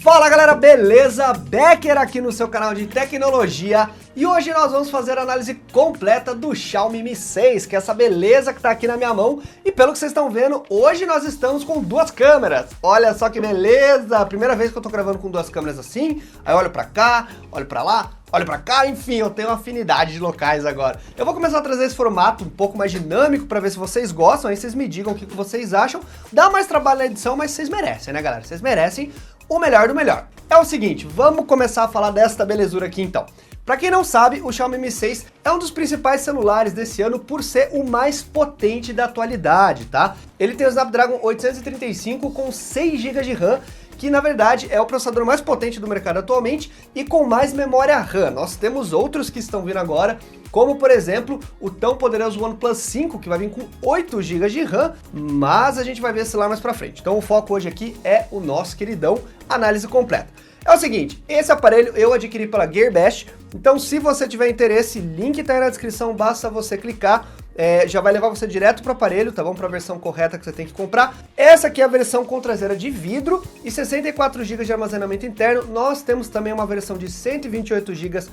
Fala galera, beleza? Becker aqui no seu canal de tecnologia e hoje nós vamos fazer a análise completa do Xiaomi Mi 6, que é essa beleza que tá aqui na minha mão. E pelo que vocês estão vendo, hoje nós estamos com duas câmeras. Olha só que beleza! Primeira vez que eu tô gravando com duas câmeras assim, aí eu olho pra cá, olho pra lá, olha pra cá, enfim, eu tenho uma afinidade de locais agora. Eu vou começar a trazer esse formato um pouco mais dinâmico pra ver se vocês gostam, aí vocês me digam o que vocês acham. Dá mais trabalho na edição, mas vocês merecem, né galera? Vocês merecem o melhor do melhor. É o seguinte, vamos começar a falar desta belezura aqui então. Pra quem não sabe, o Xiaomi Mi 6 é um dos principais celulares desse ano por ser o mais potente da atualidade, tá? Ele tem o Snapdragon 835 com 6 GB de RAM, que na verdade é o processador mais potente do mercado atualmente e com mais memória RAM. Nós temos outros que estão vindo agora, como por exemplo o tão poderoso OnePlus 5, que vai vir com 8 GB de RAM, mas a gente vai ver esse lá mais pra frente. Então o foco hoje aqui é o nosso queridão análise completa. É o seguinte, esse aparelho eu adquiri pela Gearbest, então se você tiver interesse, link tá aí na descrição, basta você clicar. Já vai levar você direto para o aparelho, tá bom? Para a versão correta que você tem que comprar. Essa aqui é a versão com traseira de vidro e 64 GB de armazenamento interno. Nós temos também uma versão de 128 GB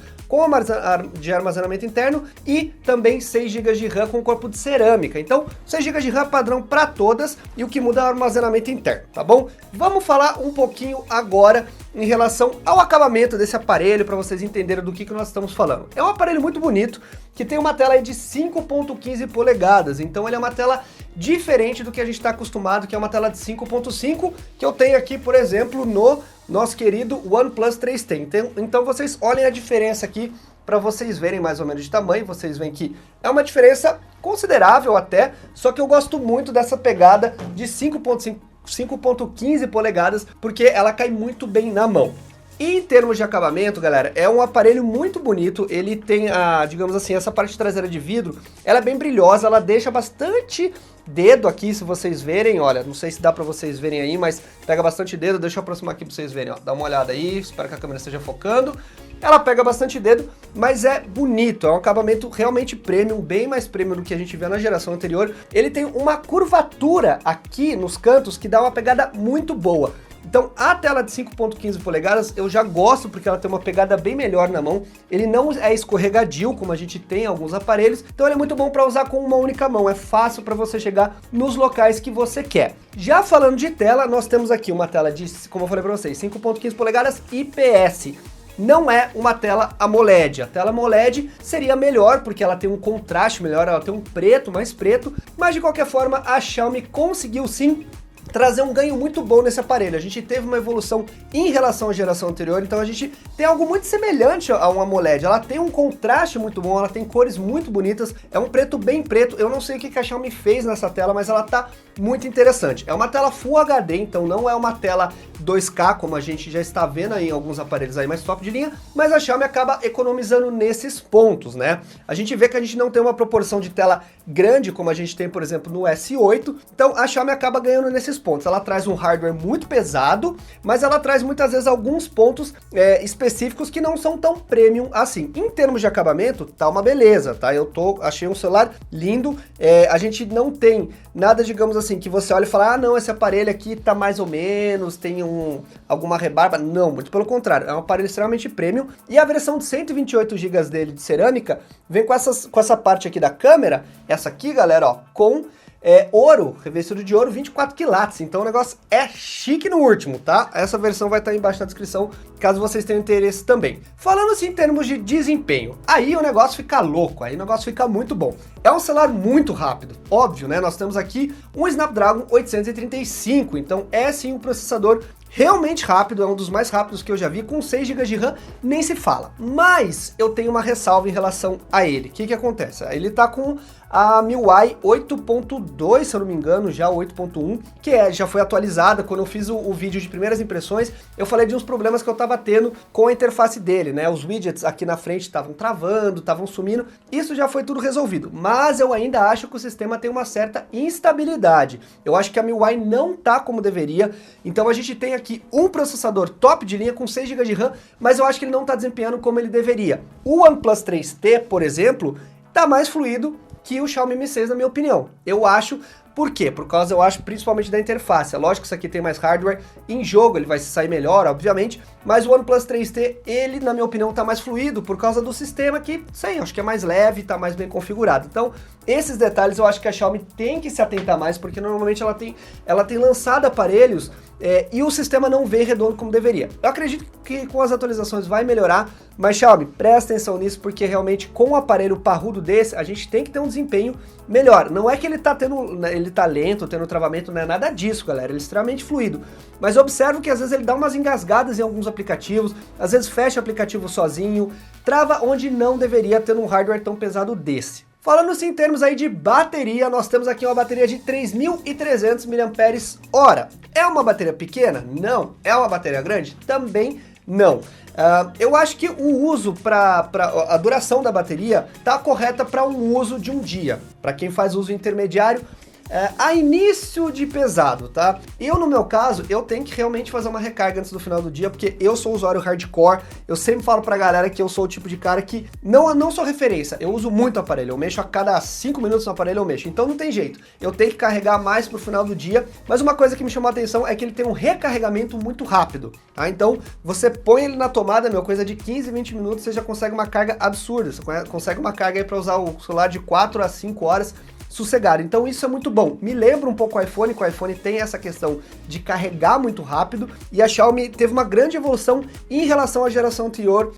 de armazenamento interno e também 6 GB de RAM com corpo de cerâmica. Então, 6 GB de RAM padrão para todas e o que muda é o armazenamento interno, tá bom? Vamos falar um pouquinho agora em relação ao acabamento desse aparelho para vocês entenderem do que nós estamos falando. É um aparelho muito bonito que tem uma tela aí de 5.15 polegadas, então ele é uma tela diferente do que a gente está acostumado, que é uma tela de 5.5, que eu tenho aqui, por exemplo, no nosso querido OnePlus 3T. Então vocês olhem a diferença aqui para vocês verem mais ou menos de tamanho. Vocês veem que é uma diferença considerável até, só que eu gosto muito dessa pegada de 5.15 polegadas, porque ela cai muito bem na mão. E em termos de acabamento, galera, é um aparelho muito bonito. Ele tem digamos assim, essa parte traseira de vidro, ela é bem brilhosa, ela deixa bastante dedo aqui, se vocês verem, olha, não sei se dá pra vocês verem aí, mas pega bastante dedo, deixa eu aproximar aqui pra vocês verem, ó, dá uma olhada aí, espero que a câmera esteja focando. Ela pega bastante dedo, mas é bonito, é um acabamento realmente premium, bem mais premium do que a gente vê na geração anterior. Ele tem uma curvatura aqui nos cantos que dá uma pegada muito boa. Então a tela de 5.15 polegadas eu já gosto porque ela tem uma pegada bem melhor na mão, ele não é escorregadio como a gente tem em alguns aparelhos, então ele é muito bom para usar com uma única mão, é fácil para você chegar nos locais que você quer. Já falando de tela, nós temos aqui uma tela de, como eu falei para vocês, 5.15 polegadas IPS. Não é uma tela AMOLED, a tela AMOLED seria melhor porque ela tem um contraste melhor, ela tem um preto, mais preto, mas de qualquer forma a Xiaomi conseguiu sim trazer um ganho muito bom nesse aparelho. A gente teve uma evolução em relação à geração anterior, então a gente tem algo muito semelhante a um AMOLED. Ela tem um contraste muito bom, ela tem cores muito bonitas, é um preto bem preto. Eu não sei o que a Xiaomi fez nessa tela, mas ela tá muito interessante. É uma tela Full HD, então não é uma tela 2K, como a gente já está vendo aí em alguns aparelhos aí mais top de linha, mas a Xiaomi acaba economizando nesses pontos, né? A gente vê que a gente não tem uma proporção de tela grande, como a gente tem, por exemplo, no S8, então a Xiaomi acaba ganhando nesses pontos. Ela traz um hardware muito pesado, mas ela traz muitas vezes alguns pontos específicos que não são tão premium assim. Em termos de acabamento, tá uma beleza, tá? Achei um celular lindo, a gente não tem nada, digamos assim, que você olha e fala, ah não, esse aparelho aqui tá mais ou menos, tem alguma rebarba. Não, muito pelo contrário, é um aparelho extremamente premium, e a versão de 128 GB dele de cerâmica vem com essa parte aqui da câmera, essa aqui, galera, ó, com ouro, revestido de ouro, 24 quilates, então o negócio é chique no último, tá? Essa versão vai estar embaixo na descrição, caso vocês tenham interesse também. Falando assim em termos de desempenho, aí o negócio fica louco, aí o negócio fica muito bom. É um celular muito rápido, óbvio, né? Nós temos aqui um Snapdragon 835, então é sim um processador realmente rápido, é um dos mais rápidos que eu já vi, com 6 GB de RAM, nem se fala. Mas eu tenho uma ressalva em relação a ele. O que acontece? Ele tá com a MIUI 8.2, se eu não me engano, já 8.1, que já foi atualizada. Quando eu fiz o vídeo de primeiras impressões, eu falei de uns problemas que eu tava tendo com a interface dele, né? Os widgets aqui na frente estavam travando, estavam sumindo, isso já foi tudo resolvido. Mas eu ainda acho que o sistema tem uma certa instabilidade. Eu acho que a MIUI não tá como deveria, então a gente tem aqui um processador top de linha com 6 GB de RAM, mas eu acho que ele não tá desempenhando como ele deveria. O OnePlus 3T, por exemplo, tá mais fluido que o Xiaomi Mi 6, na minha opinião. Eu acho Por quê? Por causa, eu acho, principalmente da interface. É lógico que isso aqui tem mais hardware, em jogo ele vai se sair melhor, obviamente, mas o OnePlus 3T, ele, na minha opinião, tá mais fluido por causa do sistema que, sei, acho que é mais leve, tá mais bem configurado. Então, esses detalhes eu acho que a Xiaomi tem que se atentar mais, porque normalmente ela tem lançado aparelhos e o sistema não vem redondo como deveria. Eu acredito que com as atualizações vai melhorar, mas Xiaomi, presta atenção nisso, porque realmente com um aparelho parrudo desse, a gente tem que ter um desempenho melhor. Não é que ele tá lento, tendo travamento, não é nada disso, galera, ele é extremamente fluido. Mas observo que às vezes ele dá umas engasgadas em alguns aplicativos, às vezes fecha o aplicativo sozinho, trava onde não deveria ter um hardware tão pesado desse. Falando-se em termos aí de bateria, nós temos aqui uma bateria de 3.300 mAh. É uma bateria pequena? Não. É uma bateria grande? Também não. Eu acho que o uso a duração da bateria tá correta para um uso de um dia. Para quem faz uso intermediário, a início de pesado, tá? Eu, no meu caso, eu tenho que realmente fazer uma recarga antes do final do dia, porque eu sou usuário hardcore, eu sempre falo pra galera que eu sou o tipo de cara que não sou referência, eu uso muito aparelho, eu mexo a cada 5 minutos no aparelho, eu mexo, então não tem jeito, eu tenho que carregar mais pro final do dia, mas uma coisa que me chamou a atenção é que ele tem um recarregamento muito rápido, tá? Então, você põe ele na tomada, coisa de 15, 20 minutos, você já consegue uma carga absurda, você consegue uma carga aí pra usar o celular de 4 a 5 horas, sossegado. Então isso é muito bom. Me lembra um pouco o iPhone, que o iPhone tem essa questão de carregar muito rápido, e a Xiaomi teve uma grande evolução em relação à geração anterior.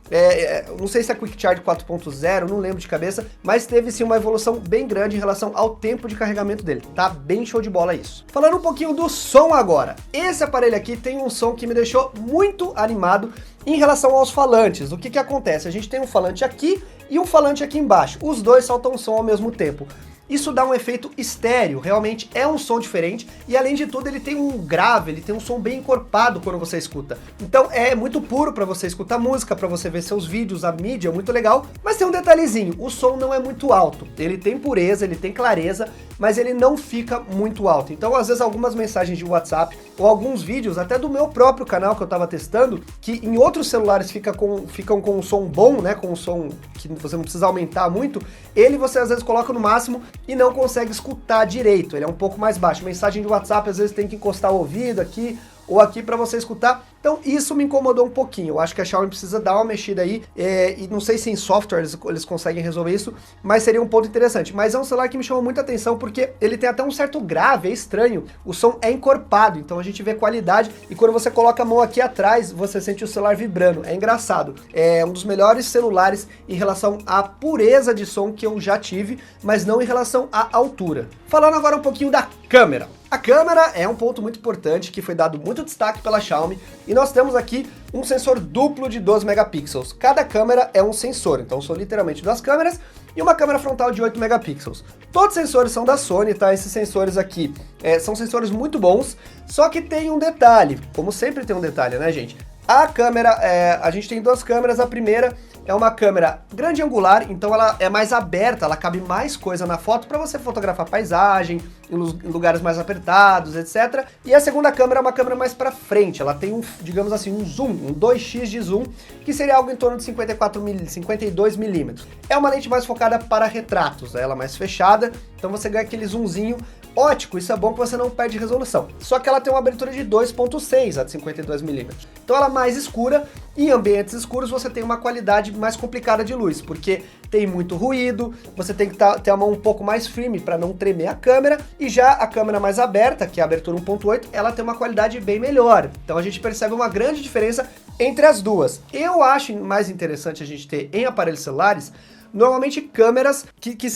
Não sei se é Quick Charge 4.0, não lembro de cabeça, mas teve sim uma evolução bem grande em relação ao tempo de carregamento dele. Tá bem show de bola isso. Falando um pouquinho do som agora. Esse aparelho aqui tem um som que me deixou muito animado em relação aos falantes. O que acontece? A gente tem um falante aqui e um falante aqui embaixo. Os dois soltam som ao mesmo tempo. Isso dá um efeito estéreo, realmente é um som diferente, e além de tudo ele tem um grave, ele tem um som bem encorpado quando você escuta. Então é muito puro para você escutar música, para você ver seus vídeos, a mídia é muito legal, mas tem um detalhezinho, o som não é muito alto, ele tem pureza, ele tem clareza, mas ele não fica muito alto. Então às vezes algumas mensagens de WhatsApp, ou alguns vídeos, até do meu próprio canal que eu tava testando, que em outros celulares ficam com um som bom, né, com um som que você não precisa aumentar muito, ele você às vezes coloca no máximo, e não consegue escutar direito, ele é um pouco mais baixo. Mensagem de WhatsApp às vezes tem que encostar o ouvido aqui ou aqui para você escutar, então isso me incomodou um pouquinho. Eu acho que a Xiaomi precisa dar uma mexida aí, e não sei se em software eles conseguem resolver isso, mas seria um ponto interessante. Mas é um celular que me chamou muita atenção, porque ele tem até um certo grave, é estranho, o som é encorpado, então a gente vê qualidade, e quando você coloca a mão aqui atrás, você sente o celular vibrando, é engraçado. É um dos melhores celulares em relação à pureza de som que eu já tive, mas não em relação à altura. Falando agora um pouquinho da câmera. A câmera é um ponto muito importante que foi dado muito destaque pela Xiaomi, e nós temos aqui um sensor duplo de 12 megapixels. Cada câmera é um sensor, então são literalmente duas câmeras e uma câmera frontal de 8 megapixels. Todos os sensores são da Sony, tá? Esses sensores aqui são sensores muito bons, só que tem um detalhe, como sempre tem um detalhe, né, gente? A câmera, a gente tem duas câmeras, a primeira é uma câmera grande angular, então ela é mais aberta, ela cabe mais coisa na foto para você fotografar paisagem, em lugares mais apertados, etc. E a segunda câmera é uma câmera mais para frente, ela tem digamos assim, um zoom, um 2x de zoom, que seria algo em torno de 52 milímetros. É uma lente mais focada para retratos, ela é mais fechada, então você ganha aquele zoomzinho ótico, isso é bom que você não perde resolução. Só que ela tem uma abertura de 2.6, a de 52 milímetros. Então ela é mais escura, e em ambientes escuros você tem uma qualidade mais complicada de luz, porque tem muito ruído, você tem que ter a mão um pouco mais firme para não tremer a câmera, e já a câmera mais aberta, que é a abertura 1.8, ela tem uma qualidade bem melhor. Então a gente percebe uma grande diferença entre as duas. Eu acho mais interessante a gente ter em aparelhos celulares normalmente câmeras que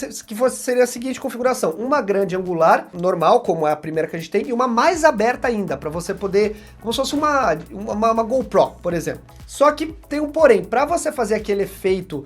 seria a seguinte configuração: uma grande angular, normal, como é a primeira que a gente tem, e uma mais aberta ainda, para você poder, como se fosse uma GoPro, por exemplo. Só que tem um porém, para você fazer aquele efeito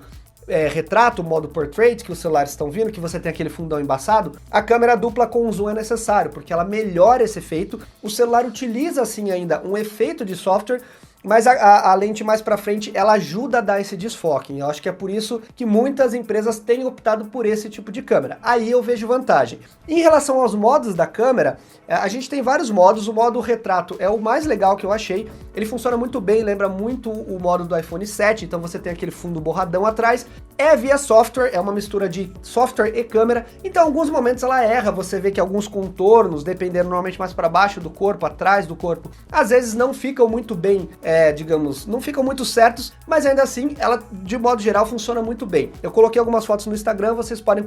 retrato, modo portrait, que os celulares estão vindo, que você tem aquele fundão embaçado, a câmera dupla com zoom é necessário, porque ela melhora esse efeito. O celular utiliza assim ainda um efeito de software, mas a lente mais pra frente, ela ajuda a dar esse desfoque. Eu acho que é por isso que muitas empresas têm optado por esse tipo de câmera. Aí eu vejo vantagem. Em relação aos modos da câmera, a gente tem vários modos. O modo retrato é o mais legal que eu achei. Ele funciona muito bem, lembra muito o modo do iPhone 7, então você tem aquele fundo borradão atrás. É via software, é uma mistura de software e câmera, então em alguns momentos ela erra, você vê que alguns contornos, dependendo normalmente mais para baixo do corpo, atrás do corpo, às vezes não ficam muito bem, digamos, não ficam muito certos, mas ainda assim, ela de modo geral funciona muito bem. Eu coloquei algumas fotos no Instagram, vocês podem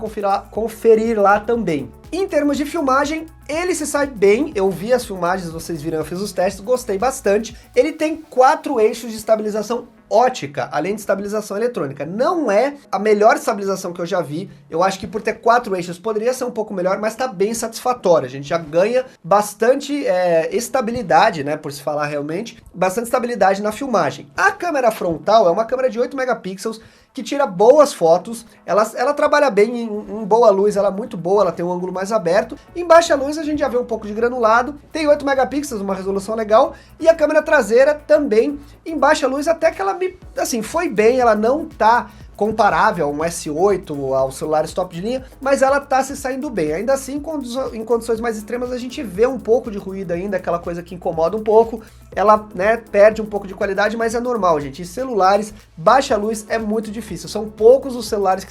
conferir lá também. Em termos de filmagem, ele se sai bem, eu vi as filmagens, vocês viram, eu fiz os testes, gostei bastante. Ele tem 4 eixos de estabilização ótica, além de estabilização eletrônica. Não é a melhor estabilização que eu já vi, eu acho que por ter 4 eixos poderia ser um pouco melhor, mas tá bem satisfatório, a gente já ganha bastante estabilidade, né, por se falar realmente, bastante estabilidade na filmagem. A câmera frontal é uma câmera de 8 megapixels, que tira boas fotos, ela trabalha bem em boa luz, ela é muito boa, ela tem um ângulo mais aberto. Em baixa luz a gente já vê um pouco de granulado, tem 8 megapixels, uma resolução legal, e a câmera traseira também em baixa luz, até que ela foi bem, ela não tá comparável a um S8, aos celulares top de linha, mas ela tá se saindo bem. Ainda assim, em condições mais extremas, a gente vê um pouco de ruído ainda, aquela coisa que incomoda um pouco, ela, né, perde um pouco de qualidade, mas é normal, gente. Em celulares, baixa luz é muito difícil, são poucos os celulares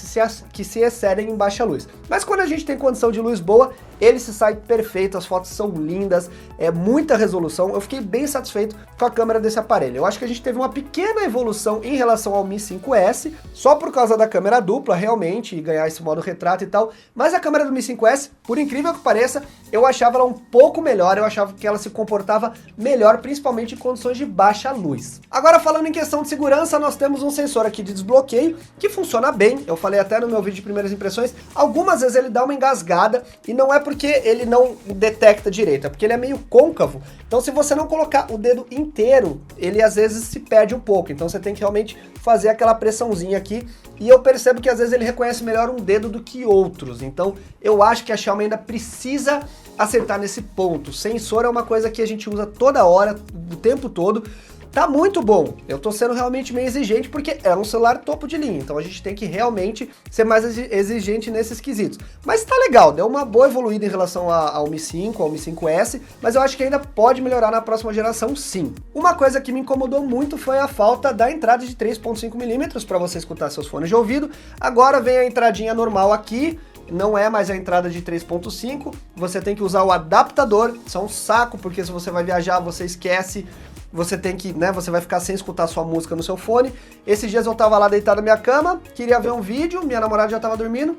que se excedem em baixa luz. Mas quando a gente tem condição de luz boa, ele se sai perfeito, as fotos são lindas, é muita resolução, eu fiquei bem satisfeito com a câmera desse aparelho. Eu acho que a gente teve uma pequena evolução em relação ao Mi 5S, só por causa da câmera dupla, realmente, e ganhar esse modo retrato e tal, mas a câmera do Mi 5S, por incrível que pareça, eu achava ela um pouco melhor, eu achava que ela se comportava melhor, principalmente em condições de baixa luz. Agora, falando em questão de segurança, nós temos um sensor aqui de desbloqueio, que funciona bem, eu falei até no meu vídeo de primeiras impressões, algumas vezes ele dá uma engasgada, e não é porque ele não detecta direito, é porque ele é meio côncavo, então se você não colocar o dedo inteiro, ele às vezes se perde um pouco, então você tem que realmente fazer aquela pressãozinha aqui, e eu percebo que às vezes ele reconhece melhor um dedo do que outros, então eu acho que a Xiaomi ainda precisa acertar nesse ponto. Sensor é uma coisa que a gente usa toda hora, o tempo todo, tá muito bom. Eu tô sendo realmente meio exigente porque é um celular topo de linha, então a gente tem que realmente ser mais exigente nesses quesitos. Mas tá legal, deu uma boa evoluída em relação ao Mi 5, ao Mi 5S, mas eu acho que ainda pode melhorar na próxima geração sim. Uma coisa que me incomodou muito foi a falta da entrada de 3.5mm para você escutar seus fones de ouvido. Agora vem a entradinha normal aqui, não é mais a entrada de 3.5, você tem que usar o adaptador, isso é um saco, porque se você vai viajar, você esquece, você tem que, né, você vai ficar sem escutar sua música no seu fone. Esses dias eu tava lá deitado na minha cama, queria ver um vídeo, minha namorada já tava dormindo,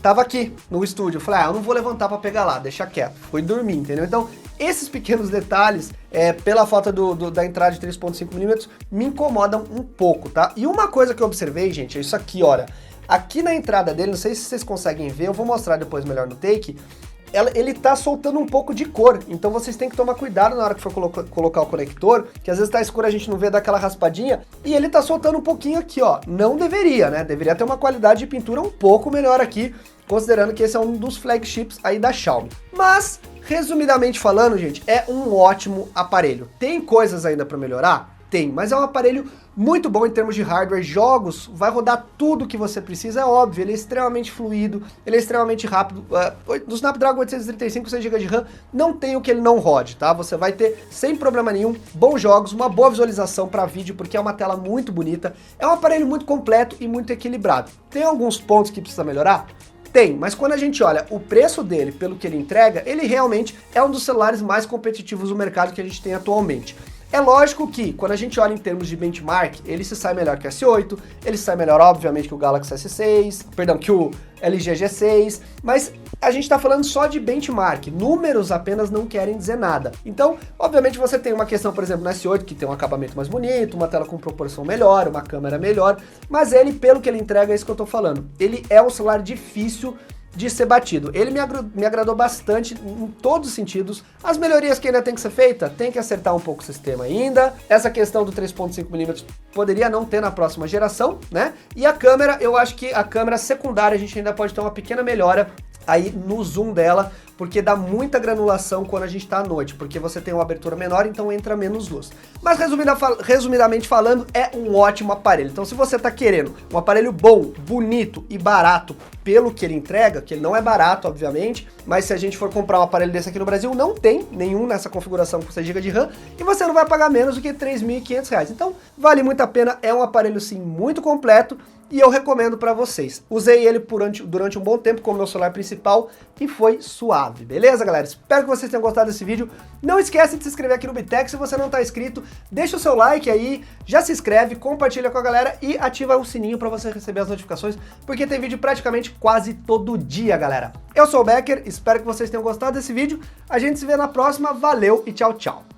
tava aqui no estúdio, eu falei, eu não vou levantar pra pegar lá, deixa quieto, fui dormir, entendeu? Então, esses pequenos detalhes, pela falta da entrada de 3.5mm, me incomodam um pouco, tá? E uma coisa que eu observei, gente, é isso aqui, olha, aqui na entrada dele, não sei se vocês conseguem ver, eu vou mostrar depois melhor no take, ele tá soltando um pouco de cor, então vocês têm que tomar cuidado na hora que for colocar o conector, que às vezes tá escuro, a gente não vê daquela raspadinha, e ele tá soltando um pouquinho aqui, ó, não deveria, né, deveria ter uma qualidade de pintura um pouco melhor aqui, considerando que esse é um dos flagships aí da Xiaomi. Mas, resumidamente falando, gente, é um ótimo aparelho. Tem coisas ainda para melhorar? Tem, mas é um aparelho muito bom em termos de hardware, jogos, vai rodar tudo que você precisa, é óbvio, ele é extremamente fluido, ele é extremamente rápido, no Snapdragon 835, 6GB de RAM, não tem o que ele não rode, tá? Você vai ter, sem problema nenhum, bons jogos, uma boa visualização para vídeo, porque é uma tela muito bonita, é um aparelho muito completo e muito equilibrado. Tem alguns pontos que precisa melhorar? Tem, mas quando a gente olha o preço dele pelo que ele entrega, ele realmente é um dos celulares mais competitivos do mercado que a gente tem atualmente. É lógico que, quando a gente olha em termos de benchmark, ele se sai melhor que o S8, ele se sai melhor, obviamente, que o Galaxy S6, perdão, que o LG G6, mas a gente tá falando só de benchmark, números apenas não querem dizer nada. Então, obviamente, você tem uma questão, por exemplo, no S8, que tem um acabamento mais bonito, uma tela com proporção melhor, uma câmera melhor, mas ele, pelo que ele entrega, é isso que eu tô falando. Ele é um celular difícil de ser batido. Ele me agradou bastante em todos os sentidos. As melhorias que ainda tem que ser feita, tem que acertar um pouco o sistema ainda. Essa questão do 3.5mm poderia não ter na próxima geração, né? E a câmera, eu acho que a câmera secundária a gente ainda pode ter uma pequena melhora aí no zoom dela, porque dá muita granulação quando a gente está à noite, porque você tem uma abertura menor, então entra menos luz. Mas resumidamente falando, é um ótimo aparelho. Então se você está querendo um aparelho bom, bonito e barato pelo que ele entrega, que ele não é barato, obviamente, mas se a gente for comprar um aparelho desse aqui no Brasil, não tem nenhum nessa configuração com 6 GB de RAM, e você não vai pagar menos do que R$ 3.500. Então vale muito a pena, é um aparelho sim muito completo, e eu recomendo para vocês. Usei ele durante um bom tempo como meu celular principal e foi suave, beleza, galera? Espero que vocês tenham gostado desse vídeo. Não esquece de se inscrever aqui no Bitec se você não está inscrito. Deixa o seu like aí, já se inscreve, compartilha com a galera e ativa o sininho para você receber as notificações, porque tem vídeo praticamente quase todo dia, galera. Eu sou o Becker, espero que vocês tenham gostado desse vídeo. A gente se vê na próxima, valeu e tchau, tchau.